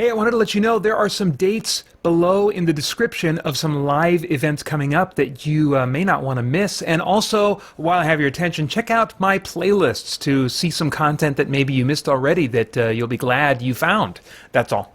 Hey, I wanted to let you know there are some dates below in the description of some live events coming up that you may not want to miss. And also, while I have your attention, check out my playlists to see some content that maybe you missed already that you'll be glad you found. That's all.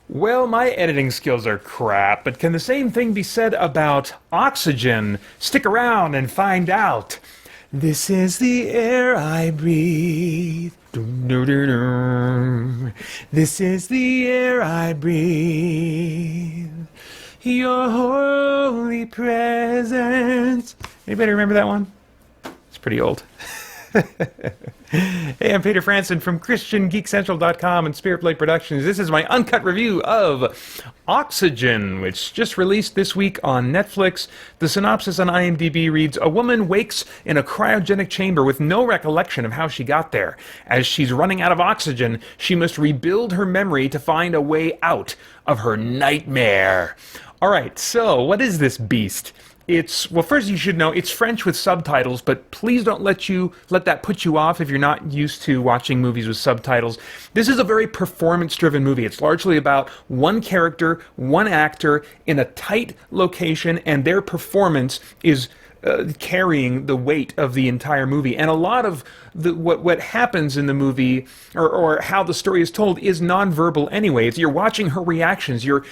Well, my editing skills are crap, but can the same thing be said about oxygen? Stick around and find out. This is the air I breathe. This is the air I breathe. Your holy presence. Anybody remember that one? It's pretty old. Hey, I'm Peter Franson from christiangeekcentral.com and Spirit Blade Productions. This is my uncut review of Oxygen, which just released this week on Netflix. The synopsis on IMDb reads, a woman wakes in a cryogenic chamber with no recollection of how she got there. As she's running out of oxygen, she must rebuild her memory to find a way out of her nightmare. All right, so what is this beast? Well, first you should know it's French with subtitles, but please don't let that put you off if you're not used to watching movies with subtitles. This is a very performance-driven movie. It's largely about one character, one actor in a tight location, and their performance is carrying the weight of the entire movie. And a lot of what happens in the movie, or how the story is told, is nonverbal anyways. You're watching her reactions, you're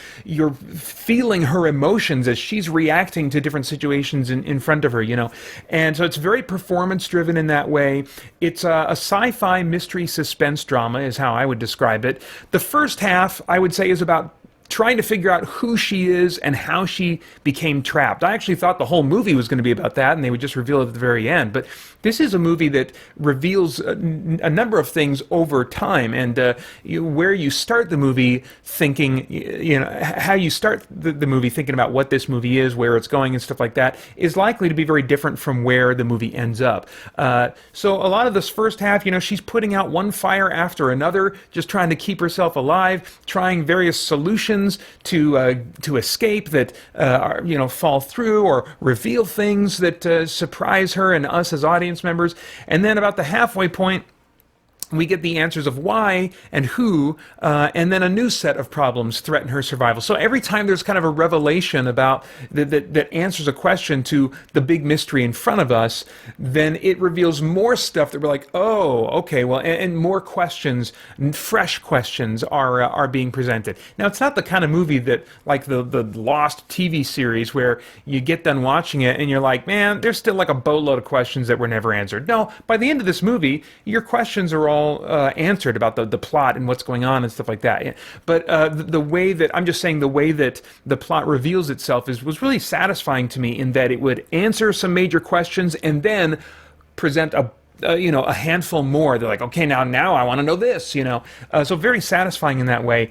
feeling her emotions as she's reacting to different situations in front of her, you know. And so it's very performance driven in that way. It's a sci-fi mystery suspense drama is how I would describe it. The first half, I would say, is about trying to figure out who she is and how she became trapped. I actually thought the whole movie was going to be about that, and they would just reveal it at the very end. But this is a movie that reveals a number of things over time, and where you start the movie thinking, how you start the movie thinking about what this movie is, where it's going, and stuff like that, is likely to be very different from where the movie ends up. So a lot of this first half, she's putting out one fire after another, just trying to keep herself alive, trying various solutions to escape that fall through or reveal things that surprise her and us as audience members. And then about the halfway point, we get the answers of why and who, and then a new set of problems threaten her survival. So every time there's kind of a revelation about that answers a question to the big mystery in front of us, then it reveals more stuff that we're like, oh, okay, well, and more questions, fresh questions are being presented. Now, it's not the kind of movie that, like the Lost TV series, where you get done watching it and you're like, man, there's still like a boatload of questions that were never answered. No, by the end of this movie, your questions are all answered about the plot and what's going on and stuff like that. But the way that, I'm just saying, the way that the plot reveals itself was really satisfying to me, in that it would answer some major questions and then present a handful more. They're like, okay, now I want to know this, so very satisfying in that way.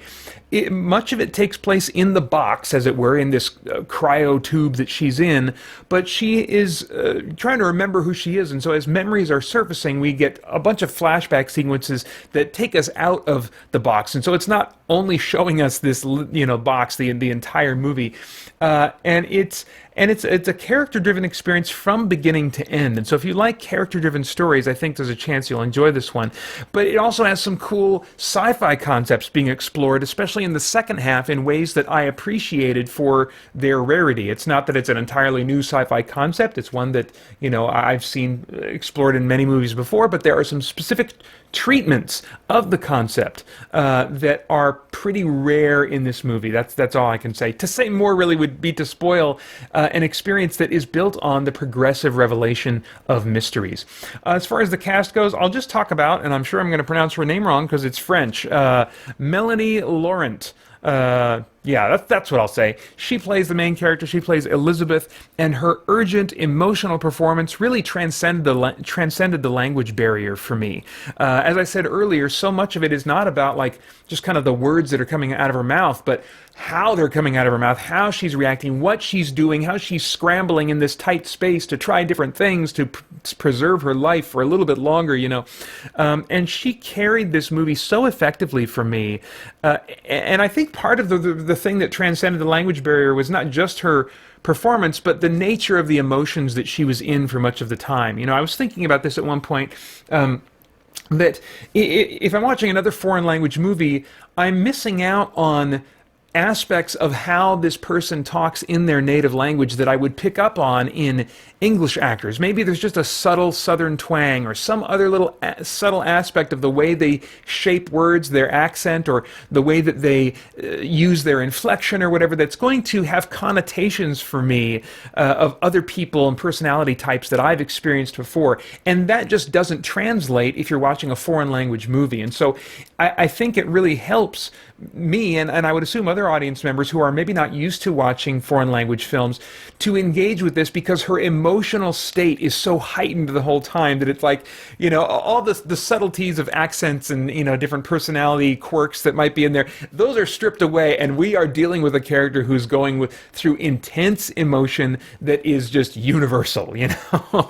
Much of it takes place in the box, as it were, in this cryo tube that she's in, but she is trying to remember who she is, and so as memories are surfacing, we get a bunch of flashback sequences that take us out of the box, and so it's not only showing us this, box the entire movie, and it's a character-driven experience from beginning to end. And so if you like character-driven stories, I think there's a chance you'll enjoy this one. But it also has some cool sci-fi concepts being explored, especially in the second half, in ways that I appreciated for their rarity. It's not that it's an entirely new sci-fi concept. It's one that, I've seen explored in many movies before, but there are some specific treatments of the concept that are pretty rare in this movie. That's all I can say. To say more really would be to spoil an experience that is built on the progressive revelation of mysteries. As far as the cast goes, I'll just talk about, and I'm sure I'm going to pronounce her name wrong because it's French, Melanie Laurent. Yeah, that's what I'll say. She plays the main character. She plays Elizabeth, and her urgent emotional performance really transcended the language barrier for me. As I said earlier, so much of it is not about like just kind of the words that are coming out of her mouth, but how they're coming out of her mouth, how she's reacting, what she's doing, how she's scrambling in this tight space to try different things to preserve her life for a little bit longer, and she carried this movie so effectively for me. And I think part of the thing that transcended the language barrier was not just her performance, but the nature of the emotions that she was in for much of the time. I was thinking about this at one point. that if I'm watching another foreign language movie, I'm missing out on aspects of how this person talks in their native language that I would pick up on in English actors. Maybe there's just a subtle southern twang or some other little subtle aspect of the way they shape words, their accent, or the way that they use their inflection or whatever, that's going to have connotations for me of other people and personality types that I've experienced before. And that just doesn't translate if you're watching a foreign language movie. And so I think it really helps me, and I would assume other audience members who are maybe not used to watching foreign language films, to engage with this, because her emotional state is so heightened the whole time that it's like, all the subtleties of accents and, different personality quirks that might be in there, those are stripped away, and we are dealing with a character who's going through intense emotion that is just universal,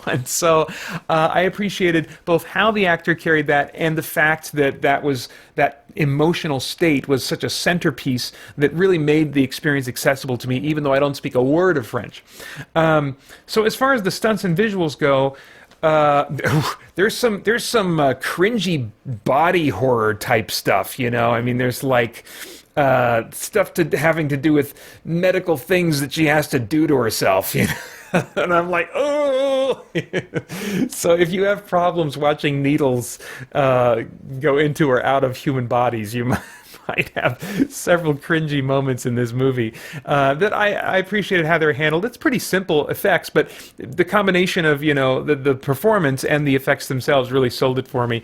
And so I appreciated both how the actor carried that and the fact that that emotional state was such a centerpiece that really made the experience accessible to me, even though I don't speak a word of French. So as far as the stunts and visuals go, there's some cringy body horror type stuff. I mean, there's like stuff having to do with medical things that she has to do to herself. And I'm like, oh! So if you have problems watching needles go into or out of human bodies, you might have several cringy moments in this movie that I appreciated how they're handled. It's pretty simple effects, but the combination of, the performance and the effects themselves really sold it for me.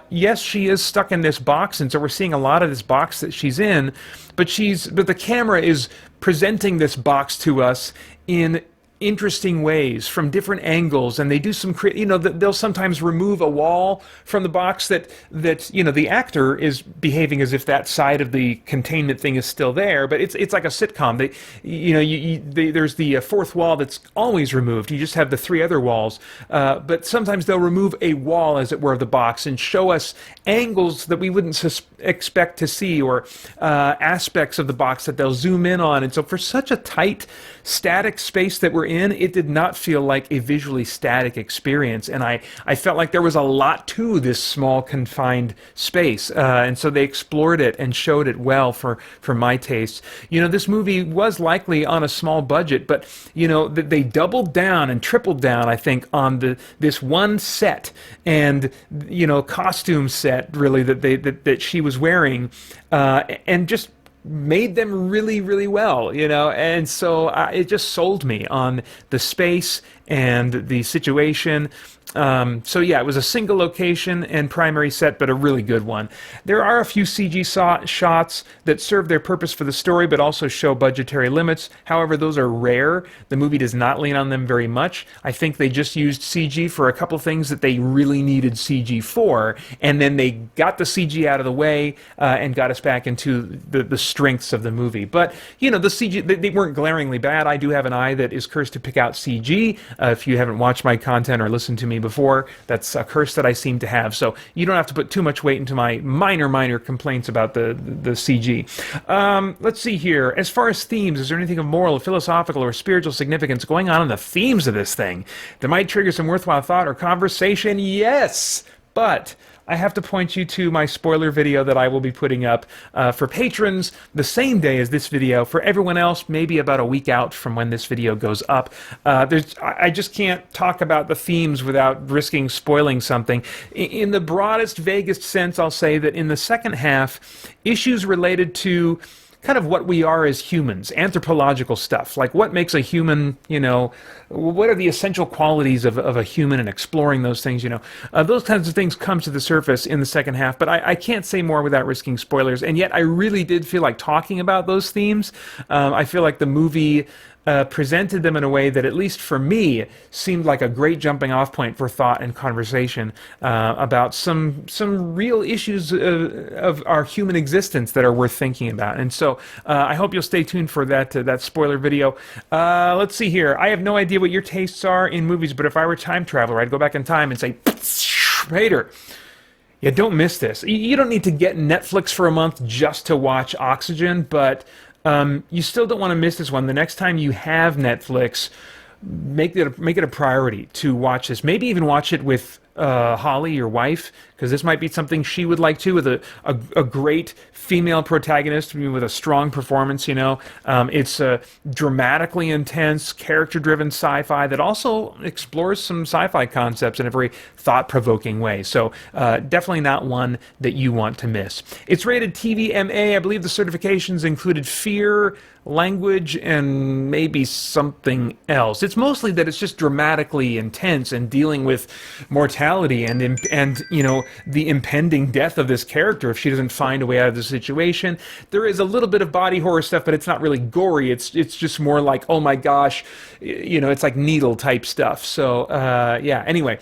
Yes, she is stuck in this box, and so we're seeing a lot of this box that she's in, but the camera is presenting this box to us in interesting ways from different angles, and they do some they'll sometimes remove a wall from the box that the actor is behaving as if that side of the containment thing is still there, but it's like a sitcom. There's the fourth wall that's always removed. You just have the three other walls, but sometimes they'll remove a wall, as it were, of the box and show us angles that we wouldn't expect to see, or aspects of the box that they'll zoom in on. And so for such a tight, static space that we're in, it did not feel like a visually static experience, and I felt like there was a lot to this small, confined space, and so they explored it and showed it well for my taste. This movie was likely on a small budget, but they doubled down and tripled down, I think, on this one set and costume set, really, that she was wearing, and just made them really, really well, and so it just sold me on the space and the situation. So yeah, it was a single location and primary set, but a really good one. There are a few CG shots that serve their purpose for the story, but also show budgetary limits. However, those are rare. The movie does not lean on them very much. I think they just used CG for a couple things that they really needed CG for, and then they got the CG out of the way and got us back into the strengths of the movie. But, the CG, they weren't glaringly bad. I do have an eye that is cursed to pick out CG. If you haven't watched my content or listened to me before, that's a curse that I seem to have. So you don't have to put too much weight into my minor complaints about the CG. Let's see here. As far as themes, is there anything of moral, philosophical, or spiritual significance going on in the themes of this thing that might trigger some worthwhile thought or conversation? Yes, but I have to point you to my spoiler video that I will be putting up for patrons the same day as this video. For everyone else, maybe about a week out from when this video goes up. I just can't talk about the themes without risking spoiling something. In the broadest, vaguest sense, I'll say that in the second half, issues related to kind of what we are as humans, anthropological stuff, like what makes a human, what are the essential qualities of a human, and exploring those things, those kinds of things come to the surface in the second half, but I can't say more without risking spoilers, and yet I really did feel like talking about those themes. I feel like the movie presented them in a way that, at least for me, seemed like a great jumping off point for thought and conversation about some real issues of our human existence that are worth thinking about. And so I hope you'll stay tuned for that spoiler video. Let's see here. I have no idea what your tastes are in movies, but if I were a time traveler, I'd go back in time and say, Vader, yeah, don't miss this. You don't need to get Netflix for a month just to watch Oxygen, but you still don't want to miss this one. The next time you have Netflix, make it a priority to watch this. Maybe even watch it with Holly, your wife, because this might be something she would like too, with a great female protagonist with a strong performance. It's a dramatically intense, character-driven sci-fi that also explores some sci-fi concepts in a very thought-provoking way. So definitely not one that you want to miss. It's rated TVMA. I believe the certifications included fear, language, and maybe something else. It's mostly that it's just dramatically intense and dealing with mortality and the impending death of this character if she doesn't find a way out of the situation. There is a little bit of body horror stuff, but it's not really gory. It's just more like, oh my gosh, it's like needle type stuff. So anyway,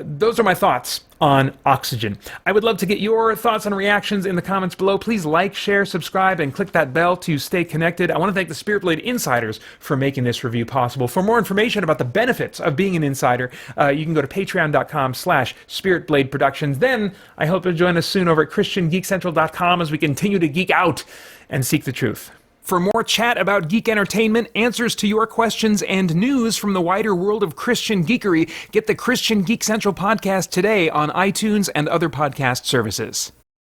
those are my thoughts on Oxygen. I would love to get your thoughts and reactions in the comments below. Please like, share, subscribe, and click that bell to stay connected. I want to thank the Spirit Blade Insiders for making this review possible. For more information about the benefits of being an insider, you can go to patreon.com/SpiritBladeProductions. Then I hope you'll join us soon over at christiangeekcentral.com as we continue to geek out and seek the truth. For more chat about geek entertainment, answers to your questions, and news from the wider world of Christian geekery, get the Christian Geek Central podcast today on iTunes and other podcast services.